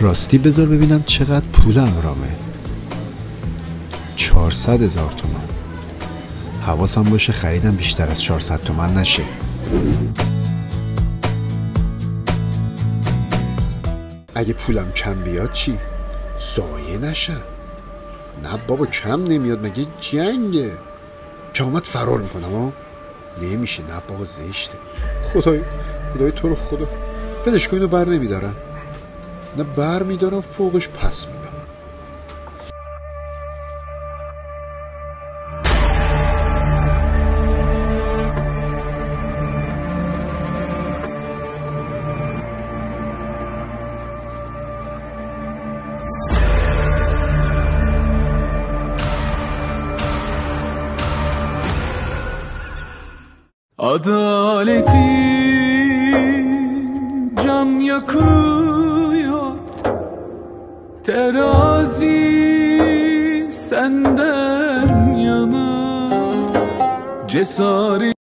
راستی بذار ببینم چقدر پولم رامه. 400,000 تومان. حواسم باشه خریدم بیشتر از 400 تومان نشه. اگه پولم کم بیاد چی؟ ضایع نشه. نه بابا کم نمیاد، مگه جنگه که اومد فرار میکنم ها؟ نمیشه. نه بابا زشته. خدای تو رو خدا بدش کن. اینو بر نمیدارم. نه بر میدارم فوقش پس میدم. Adaleti can yakıyor, terazi senden yana, cesaret